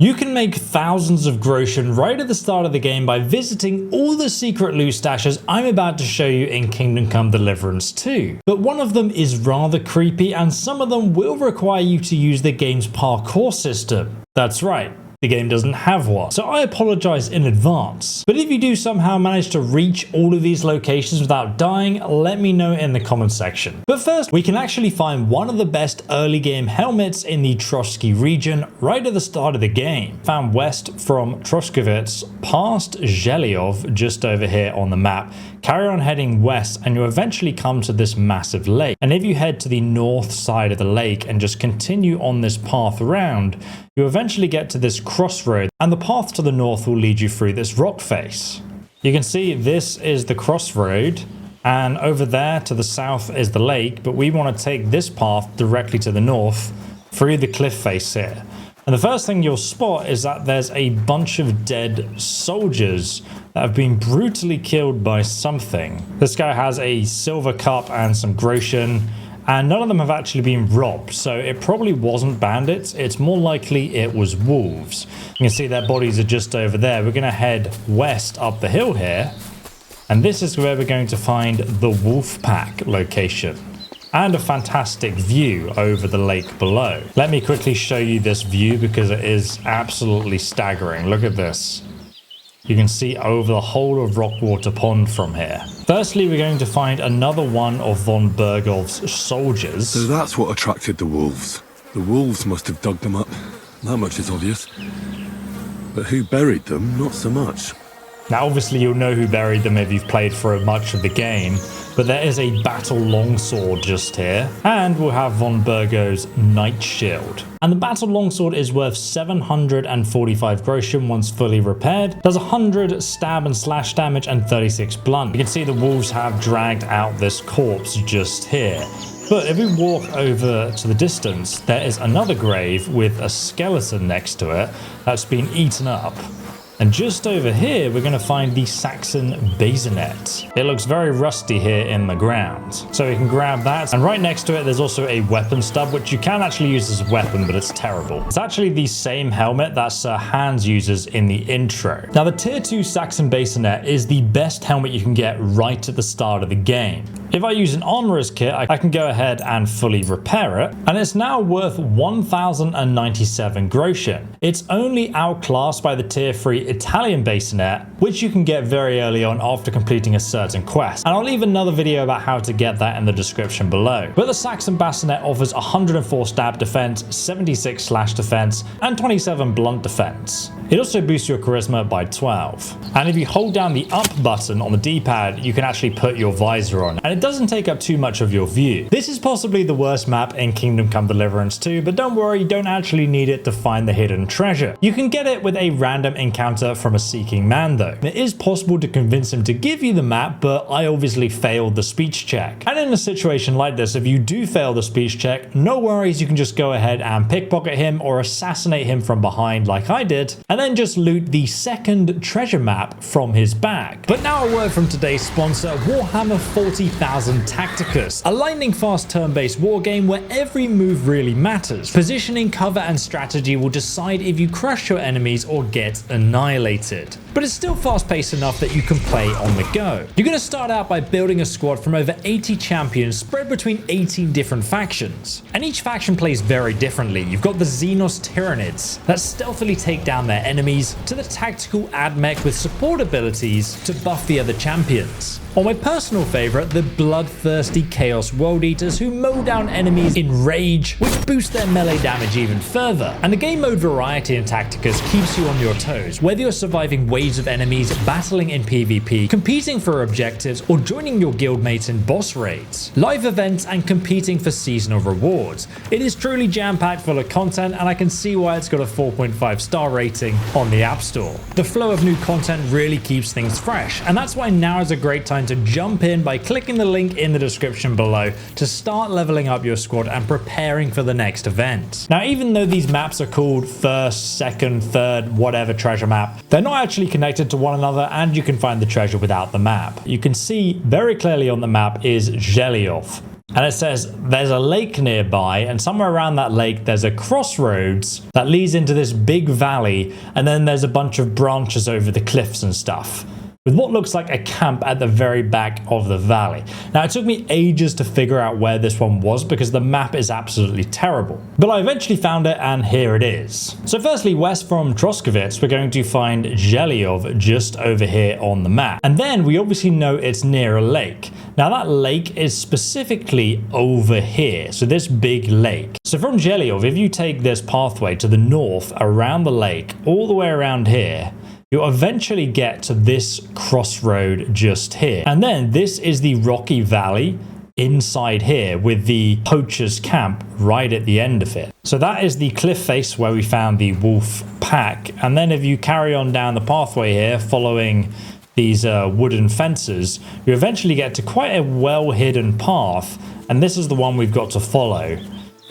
You can make thousands of groschen right at the start of the game by visiting all the secret loot stashes I'm about to show you in Kingdom Come Deliverance II. But one of them is rather creepy and some of them will require you to use the game's parkour system. That's right. The game doesn't have one, so I apologize in advance. But if you do somehow manage to reach all of these locations without dying, let me know in the comment section. But first, we can actually find one of the best early game helmets in the Trosky region right at the start of the game. Found west from Crucifix, past Zheliov, just over here on the map. Carry on heading west and you eventually come to this massive lake. And if you head to the north side of the lake and just continue on this path around, you eventually get to this crossroad and the path to the north will lead you through this rock face. You can see this is the crossroad and over there to the south is the lake, but we want to take this path directly to the north through the cliff face here. And the first thing you'll spot is that there's a bunch of dead soldiers that have been brutally killed by something. This guy has a silver cup and some groschen, and none of them have actually been robbed, so it probably wasn't bandits. It's more likely it was wolves. You can see their bodies are just over there. We're going to head west up the hill here, and this is where we're going to find the wolf pack location. And a fantastic view over the lake below. Let me quickly show you this view because it is absolutely staggering. Look at this. You can see over the whole of Rockwater Pond from here. Firstly, we're going to find another one of von Bergov's soldiers. So that's what attracted the wolves. The wolves must have dug them up. That much is obvious. But who buried them? Not so much. Now, obviously, you'll know who buried them if you've played for much of the game, but there is a battle longsword just here, and we'll have von Bergo's knight shield. And the battle longsword is worth 745 groschen once fully repaired, does 100 stab and slash damage and 36 blunt. You can see the wolves have dragged out this corpse just here. But if we walk over to the distance, there is another grave with a skeleton next to it that's been eaten up. And just over here, we're going to find the Saxon bayonet. It looks very rusty here in the ground. So we can grab that. And right next to it, there's also a weapon stub, which you can actually use as a weapon, but it's terrible. It's actually the same helmet that Sir Hans uses in the intro. Now, the tier 2 Saxon bayonet is the best helmet you can get right at the start of the game. If I use an armorer's kit, I can go ahead and fully repair it, and it's now worth 1097 groschen. It's only outclassed by the tier 3 Italian bayonet, which you can get very early on after completing a certain quest, and I'll leave another video about how to get that in the description below. But the Saxon bayonet offers 104 stab defense, 76 slash defense, and 27 blunt defense. It also boosts your charisma by 12. And if you hold down the up button on the D-pad, you can actually put your visor on, and it doesn't take up too much of your view. This is possibly the worst map in Kingdom Come Deliverance II, but don't worry, you don't actually need it to find the hidden treasure. You can get it with a random encounter from a seeking man though. It is possible to convince him to give you the map, but I obviously failed the speech check. And in a situation like this, if you do fail the speech check, no worries, you can just go ahead and pickpocket him or assassinate him from behind like I did, and then just loot the second treasure map from his bag. But now a word from today's sponsor, Warhammer 40,000 Tacticus, a lightning fast turn-based war game where every move really matters. Positioning, cover and strategy will decide if you crush your enemies or get annihilated. But it's still fast-paced enough that you can play on the go. You're going to start out by building a squad from over 80 champions spread between 18 different factions. And each faction plays very differently. You've got the Xenos Tyranids that stealthily take down their enemies, to the tactical AdMech with support abilities to buff the other champions. Or my personal favorite, the bloodthirsty Chaos World Eaters who mow down enemies in rage, which boosts their melee damage even further. And the game mode variety in Tacticus keeps you on your toes, whether you're surviving waves of enemies, battling in PvP, competing for objectives, or joining your guildmates in boss raids, live events, and competing for seasonal rewards. It is truly jam-packed full of content, and I can see why it's got a 4.5 star rating on the App Store. The flow of new content really keeps things fresh, and that's why now is a great time to jump in by clicking the link in the description below to start leveling up your squad and preparing for the next event. Now, even though these maps are called first, second, third, whatever treasure map, they're not actually connected to one another, and you can find the treasure without the map. You can see very clearly on the map is Zheliov. And it says there's a lake nearby, and somewhere around that lake there's a crossroads that leads into this big valley, and then there's a bunch of branches over the cliffs and stuff, with what looks like a camp at the very back of the valley. Now, it took me ages to figure out where this one was because the map is absolutely terrible. But I eventually found it, and here it is. So firstly, west from Trosky, we're going to find Zhelyov just over here on the map. And then we obviously know it's near a lake. Now, that lake is specifically over here, so this big lake. So from Zhelyov, if you take this pathway to the north around the lake, all the way around here, you'll eventually get to this crossroad just here. And then this is the rocky valley inside here with the poacher's camp right at the end of it. So that is the cliff face where we found the wolf pack. And then if you carry on down the pathway here, following these wooden fences, you eventually get to quite a well-hidden path. And this is the one we've got to follow.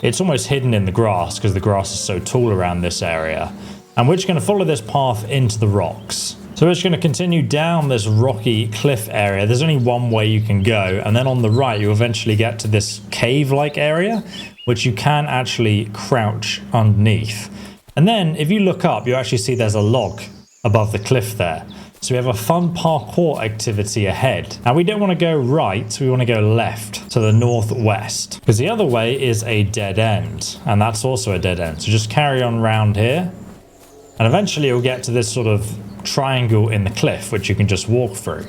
It's almost hidden in the grass because the grass is so tall around this area. And we're just going to follow this path into the rocks. So we're just going to continue down this rocky cliff area. There's only one way you can go. And then on the right, you eventually get to this cave-like area, which you can actually crouch underneath. And then if you look up, you actually see there's a log above the cliff there. So we have a fun parkour activity ahead. Now we don't want to go right, we want to go left to the northwest. Because the other way is a dead end. And that's also a dead end. So just carry on round here. And eventually you'll get to this sort of triangle in the cliff, which you can just walk through.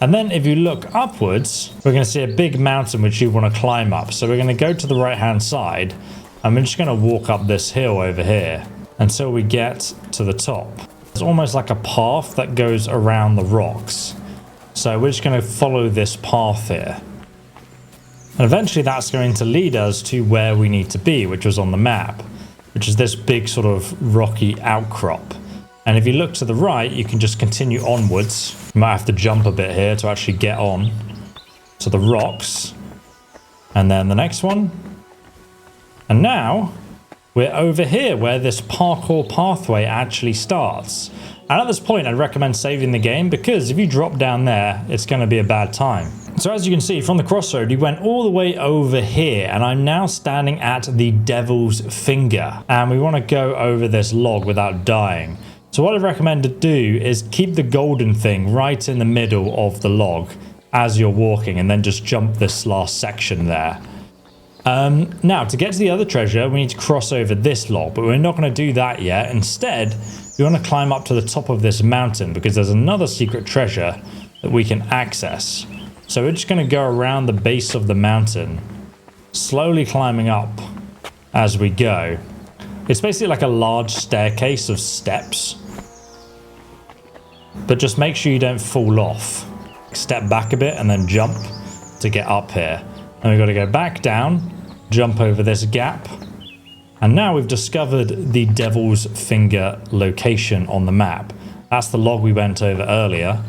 And then if you look upwards, we're going to see a big mountain which you want to climb up. So we're going to go to the right-hand side, and we're just going to walk up this hill over here until we get to the top. It's almost like a path that goes around the rocks. So we're just going to follow this path here. And eventually that's going to lead us to where we need to be, which was on the map, which is this big sort of rocky outcrop. And if you look to the right, you can just continue onwards. You might have to jump a bit here to actually get on to the rocks. And then the next one. And now we're over here where this parkour pathway actually starts. And at this point, I'd recommend saving the game because if you drop down there, it's going to be a bad time. So as you can see from the crossroad, we went all the way over here, and I'm now standing at the Devil's Finger, and we want to go over this log without dying. So what I'd recommend to do is keep the golden thing right in the middle of the log as you're walking, and then just jump this last section there. Now to get to the other treasure, we need to cross over this log, but we're not going to do that yet. Instead, we want to climb up to the top of this mountain because there's another secret treasure that we can access. So we're just going to go around the base of the mountain, slowly climbing up as we go. It's basically like a large staircase of steps, but just make sure you don't fall off. Step back a bit and then jump to get up here. And we've got to go back down, jump over this gap. And now we've discovered the Devil's Finger location on the map. That's the log we went over earlier.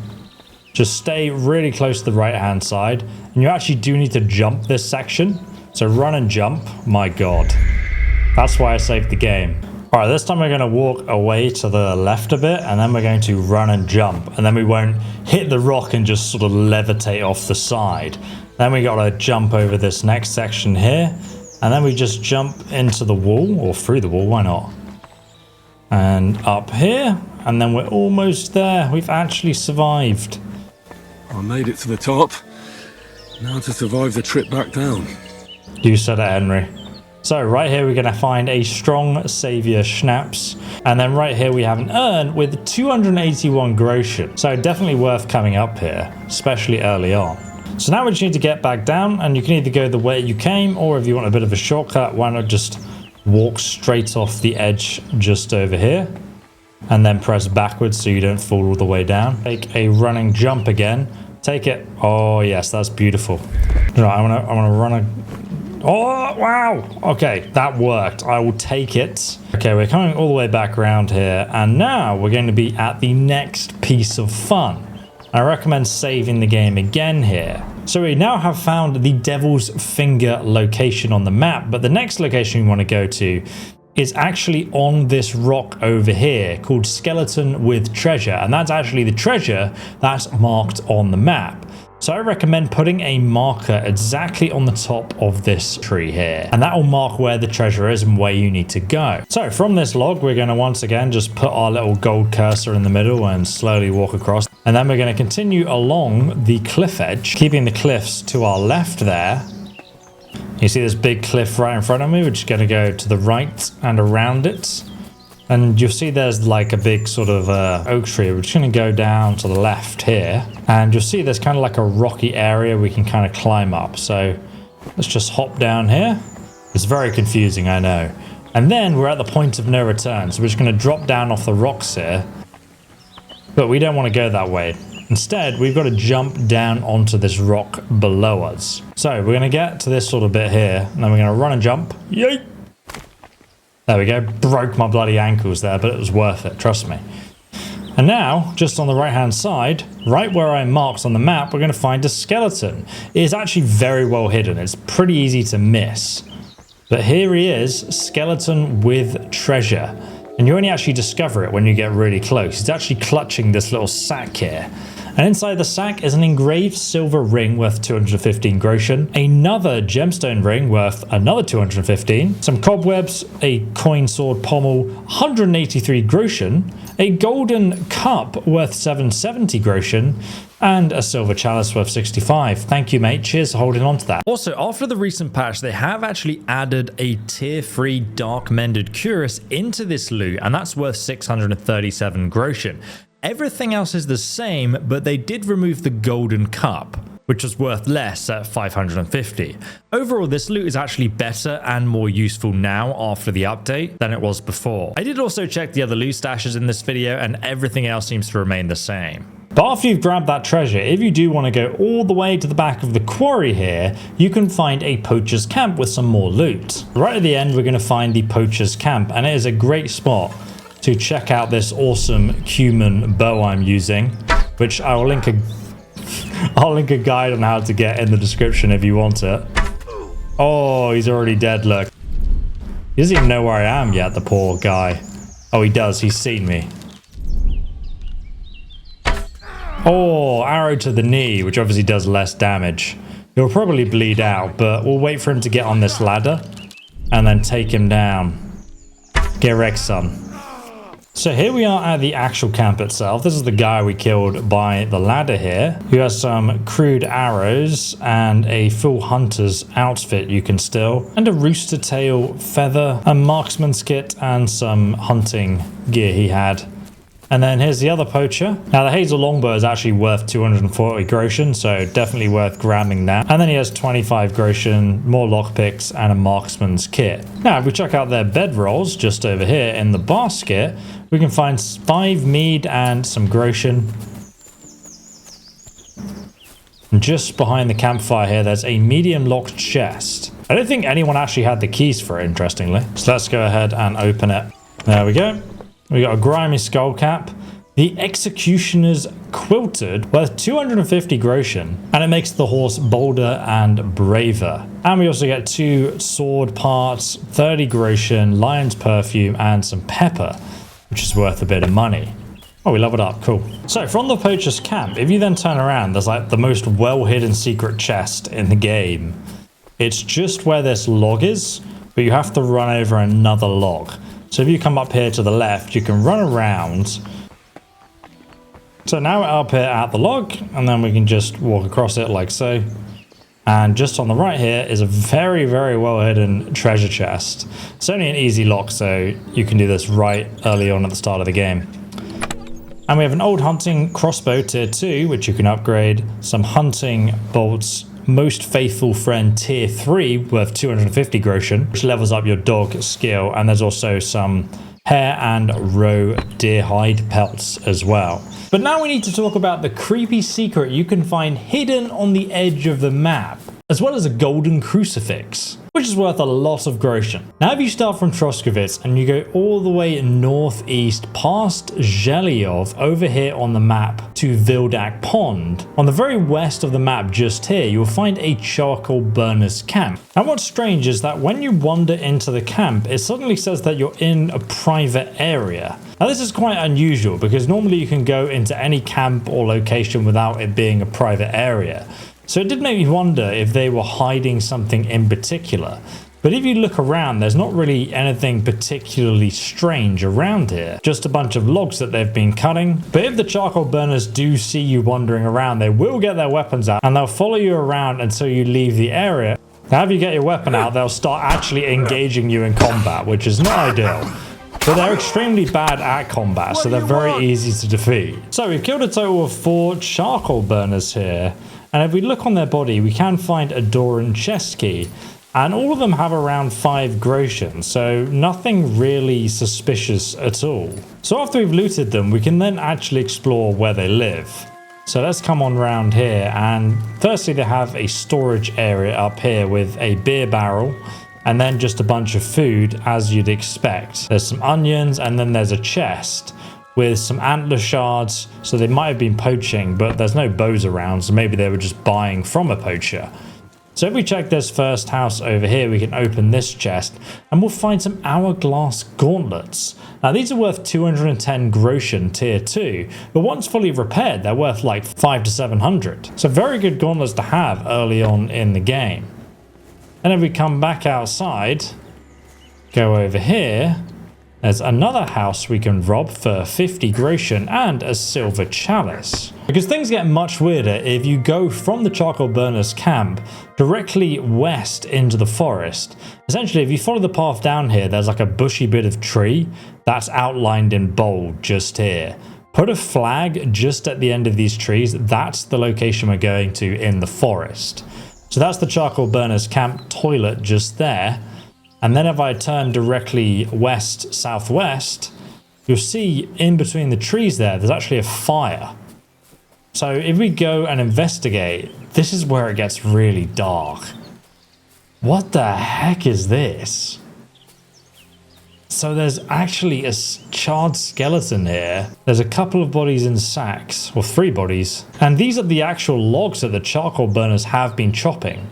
Just stay really close to the right-hand side. And you actually do need to jump this section. So run and jump. My God. That's why I saved the game. All right, this time we're going to walk away to the left a bit, and then we're going to run and jump. And then we won't hit the rock and just sort of levitate off the side. Then we got to jump over this next section here. And then we just jump into the wall, or through the wall, why not? And up here. And then we're almost there. We've actually survived. I made it to the top. Now to survive the trip back down. You said it, Henry. So right here we're going to find a strong savior schnapps, and then right here we have an urn with 281 groschen. So definitely worth coming up here, especially early on. So now we just need to get back down, and you can either go the way you came, or if you want a bit of a shortcut, why not just walk straight off the edge just over here, and then press backwards so you don't fall all the way down. Take a running jump again. Take it. Oh yes, that's beautiful. Right, I'm gonna run a. Oh, wow. Okay, that worked. I will take it. Okay, we're coming all the way back around here, and now we're going to be at the next piece of fun. I recommend saving the game again here. So we now have found the Devil's Finger location on the map, but the next location we want to go to is actually on this rock over here called Skeleton with Treasure, and that's actually the treasure that's marked on the map. So I recommend putting a marker exactly on the top of this tree here, and that will mark where the treasure is and where you need to go. So from this log, we're going to once again just put our little gold cursor in the middle and slowly walk across. And then we're going to continue along the cliff edge, keeping the cliffs to our left there. You see this big cliff right in front of me? We're just going to go to the right and around it. And you'll see there's like a big sort of oak tree. We're just going to go down to the left here. And you'll see there's kind of like a rocky area we can kind of climb up. So let's just hop down here. It's very confusing, I know. And then we're at the point of no return. So we're just going to drop down off the rocks here. But we don't want to go that way. Instead, we've got to jump down onto this rock below us. So we're going to get to this sort of bit here. And then we're going to run and jump. Yay! There we go. Broke my bloody ankles there, but it was worth it. Trust me. And now, just on the right-hand side, right where I marked on the map, we're going to find a skeleton. It is actually very well hidden. It's pretty easy to miss. But here he is, skeleton with treasure. And you only actually discover it when you get really close. He's actually clutching this little sack here. And inside the sack is an engraved silver ring worth 215 groschen, another gemstone ring worth another 215, some cobwebs, a coin sword pommel, 183 groschen, a golden cup worth 770 groschen, and a silver chalice worth 65. Thank you, mate. Cheers for holding on to that. Also, after the recent patch, they have actually added a tier 3 dark mended cuirass into this loot, and that's worth 637 groschen. Everything else is the same, but they did remove the golden cup, which was worth less at 550. Overall, this loot is actually better and more useful now after the update than it was before. I did also check the other loot stashes in this video, and everything else seems to remain the same. But after you've grabbed that treasure, if you do want to go all the way to the back of the quarry here, you can find a poacher's camp with some more loot. Right at the end, we're going to find the poacher's camp, and it is a great spot to check out this awesome cumin bow I'm using, which I'll link a guide on how to get in the description if you want it. Oh, he's already dead, look. He doesn't even know where I am yet, the poor guy. Oh, he does, he's seen me. Oh, arrow to the knee, which obviously does less damage. He'll probably bleed out, but we'll wait for him to get on this ladder and then take him down. Get wrecked, son. So here we are at the actual camp itself. This is the guy we killed by the ladder here, who has some crude arrows and a full hunter's outfit you can steal, and a rooster tail feather, a marksman's kit, and some hunting gear he had. And then here's the other poacher. Now the hazel longbow is actually worth 240 groschen, so definitely worth grabbing that. And then he has 25 groschen, more lockpicks, and a marksman's kit. Now if we check out their bedrolls just over here in the basket, we can find 5 mead and some groschen. And just behind the campfire here, there's a medium locked chest. I don't think anyone actually had the keys for it, interestingly. So let's go ahead and open it. There we go. We got a grimy skull cap, the executioner's quilted worth 250 groschen, and it makes the horse bolder and braver. And we also get 2 sword parts, 30 groschen, lion's perfume, and some pepper, which is worth a bit of money. Oh, we leveled up, cool. So from the poacher's camp, if you then turn around, there's like the most well-hidden secret chest in the game. It's just where this log is, but you have to run over another log. So if you come up here to the left, you can run around. So now we're up here at the log, and then we can just walk across it like so. And just on the right here is a very, very well hidden treasure chest. It's only an easy lock, so you can do this right early on at the start of the game. And we have an old hunting crossbow tier 2, which you can upgrade. Some hunting bolts, most faithful friend tier 3 worth 250 groschen, which levels up your dog skill. And there's also some hare and roe deer hide pelts as well. But now we need to talk about the creepy secret you can find hidden on the edge of the map, as well as a golden crucifix, which is worth a lot of groschen. Now if you start from Trosky and you go all the way northeast past Zhelyov over here on the map to Vildak Pond, on the very west of the map just here you'll find a charcoal burners camp. And what's strange is that when you wander into the camp it suddenly says that you're in a private area. Now this is quite unusual because normally you can go into any camp or location without it being a private area. So it did make me wonder if they were hiding something in particular. But if you look around, there's not really anything particularly strange around here. Just a bunch of logs that they've been cutting. But if the charcoal burners do see you wandering around, they will get their weapons out and they'll follow you around until you leave the area. Now if you get your weapon out, they'll start actually engaging you in combat, which is not ideal. But they're extremely bad at combat, so they're very easy to defeat. So we've killed a total of 4 charcoal burners here. And if we look on their body, we can find a door and chest key. And all of them have around 5 groschen, so nothing really suspicious at all. So after we've looted them, we can then actually explore where they live. So let's come on round here. And firstly, they have a storage area up here with a beer barrel. And then just a bunch of food, as you'd expect. There's some onions, and then there's a chest with some antler shards, so they might have been poaching, but there's no bows around, so maybe they were just buying from a poacher. So if we check this first house over here, we can open this chest, and we'll find some hourglass gauntlets. Now these are worth 210 groschen tier 2, but once fully repaired, they're worth like 500 to 700. So very good gauntlets to have early on in the game. And if we come back outside, go over here, there's another house we can rob for 50 groschen and a silver chalice. Because things get much weirder if you go from the charcoal burners camp directly west into the forest. Essentially, if you follow the path down here, there's like a bushy bit of tree that's outlined in bold just here. Put a flag just at the end of these trees. That's the location we're going to in the forest. So that's the charcoal burners camp toilet just there. And then if I turn directly west southwest, you'll see in between the trees there's actually a fire. So if we go and investigate, this is where it gets really dark. What the heck is this? So there's actually a charred skeleton here. There's a couple of bodies in sacks, or 3 bodies. And these are the actual logs that the charcoal burners have been chopping.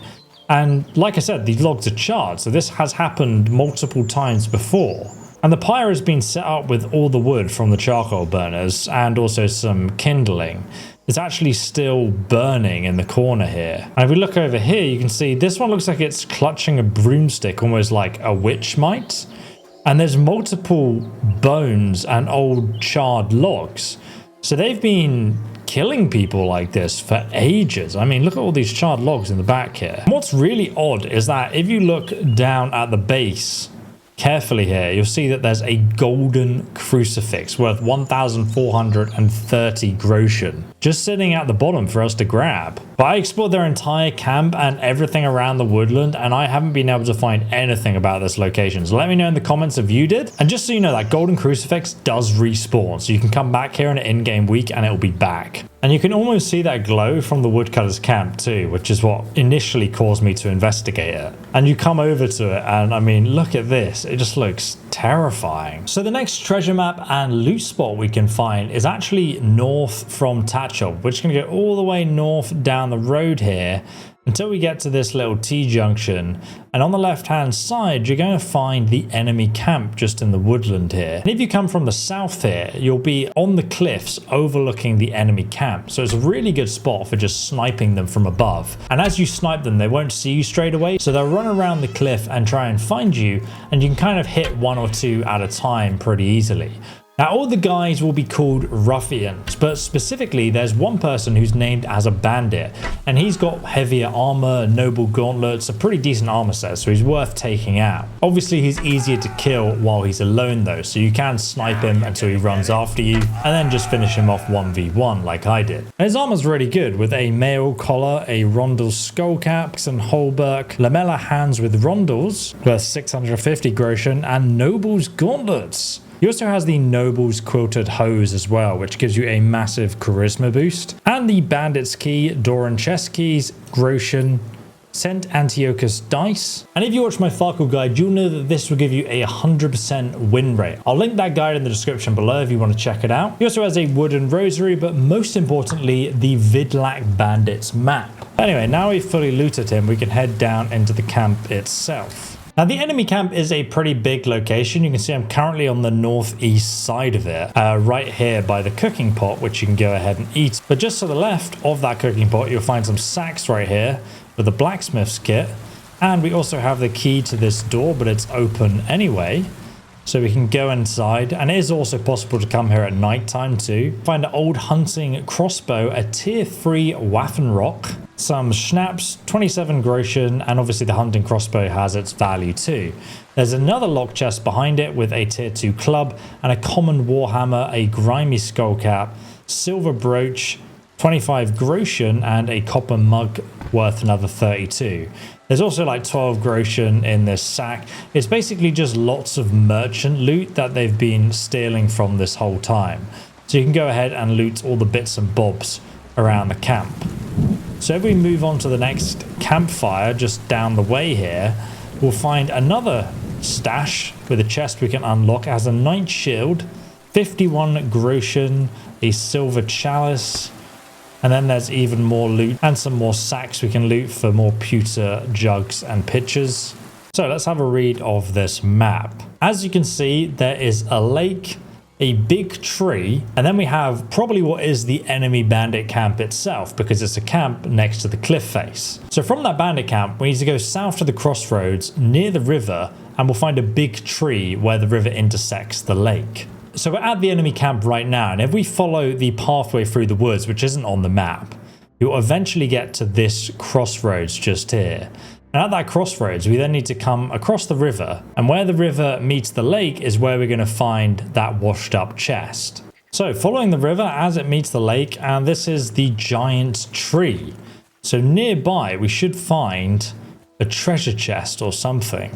And like I said, these logs are charred, so this has happened multiple times before. And the pyre has been set up with all the wood from the charcoal burners and also some kindling. It's actually still burning in the corner here. And if we look over here, you can see this one looks like it's clutching a broomstick, almost like a witch might. And there's multiple bones and old charred logs. So they've been killing people like this for ages. I mean, look at all these charred logs in the back here. And what's really odd is that if you look down at the base carefully here, you'll see that there's a golden crucifix worth 1,430 groschen just sitting at the bottom for us to grab. But I explored their entire camp and everything around the woodland, and I haven't been able to find anything about this location. So let me know in the comments if you did. And just so you know, that golden crucifix does respawn, so you can come back here in an in-game week and it'll be back. And you can almost see that glow from the woodcutter's camp too, which is what initially caused me to investigate it. And you come over to it and I mean, look at this. It just looks terrifying. So the next treasure map and loot spot we can find is actually north from Tachov, which can go all the way north down the road here until we get to this little T-junction. And on the left-hand side, you're going to find the enemy camp just in the woodland here. And if you come from the south here, you'll be on the cliffs overlooking the enemy camp. So it's a really good spot for just sniping them from above. And as you snipe them, they won't see you straight away. So they'll run around the cliff and try and find you. And you can kind of hit 1 or 2 at a time pretty easily. Now all the guys will be called ruffians, but specifically there's one person who's named as a bandit, and he's got heavier armor, noble gauntlets, a pretty decent armor set, so he's worth taking out. Obviously he's easier to kill while he's alone though, so you can snipe him until he runs after you, and then just finish him off 1v1 like I did. And his armor's really good, with a mail collar, a rondel skull cap, and hauberk, lamella hands with rondels, worth 650 groschen, and noble's gauntlets. He also has the Noble's Quilted Hose as well, which gives you a massive charisma boost. And the Bandit's Key, door and chest keys, groschen, Sent Antiochus dice. And if you watch my Farkle guide, you'll know that this will give you a 100% win rate. I'll link that guide in the description below if you want to check it out. He also has a wooden rosary, but most importantly, the Vidlac Bandits map. Anyway, now we've fully looted him, we can head down into the camp itself. Now, the enemy camp is a pretty big location. You can see I'm currently on the northeast side of it, right here by the cooking pot, which you can go ahead and eat. But just to the left of that cooking pot, you'll find some sacks right here with a blacksmith's kit. And we also have the key to this door, but it's open anyway. So we can go inside, and it is also possible to come here at night time too. Find an old hunting crossbow, a tier 3 Waffenrock, some schnapps, 27 groschen, and obviously the hunting crossbow has its value too. There's another lock chest behind it with a tier 2 club and a common warhammer, a grimy skullcap, silver brooch, 25 groschen, and a copper mug worth another 32. There's also like 12 groschen in this sack. It's basically just lots of merchant loot that they've been stealing from this whole time. So you can go ahead and loot all the bits and bobs around the camp. So if we move on to the next campfire just down the way here, we'll find another stash with a chest we can unlock. It has a knight shield, 51 groschen, a silver chalice, and then there's even more loot and some more sacks we can loot for more pewter jugs and pitchers. So let's have a read of this map. As you can see, there is a lake, a big tree, and then we have probably what is the enemy bandit camp itself, because it's a camp next to the cliff face. So from that bandit camp, we need to go south to the crossroads near the river, and we'll find a big tree where the river intersects the lake. So we're at the enemy camp right now, and if we follow the pathway through the woods, which isn't on the map, you'll eventually get to this crossroads just here. And at that crossroads, we then need to come across the river, and where the river meets the lake is where we're going to find that washed up chest. So following the river as it meets the lake, and this is the giant tree. So nearby, we should find a treasure chest or something,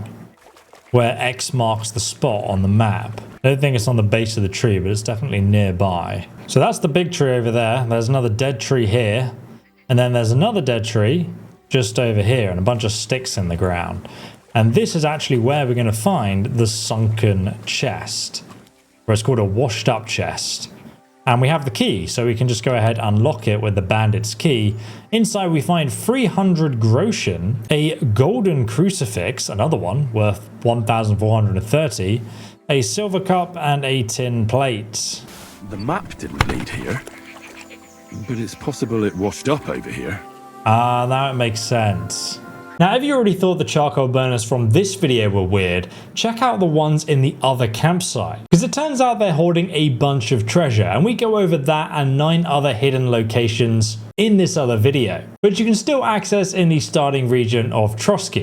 where X marks the spot on the map. I don't think it's on the base of the tree, but it's definitely nearby. So that's the big tree over there. There's another dead tree here. And then there's another dead tree just over here and a bunch of sticks in the ground. And this is actually where we're going to find the sunken chest, or it's called a washed up chest. And we have the key, so we can just go ahead and unlock it with the bandit's key. Inside we find 300 groschen, a golden crucifix, another one worth 1,430, a silver cup, and a tin plate. The map didn't lead here, but it's possible it washed up over here. Ah, now it makes sense. Now, if you already thought the charcoal burners from this video were weird, check out the ones in the other campsite, because it turns out they're holding a bunch of treasure, and we go over that and 9 other hidden locations in this other video, which you can still access in the starting region of Trosky.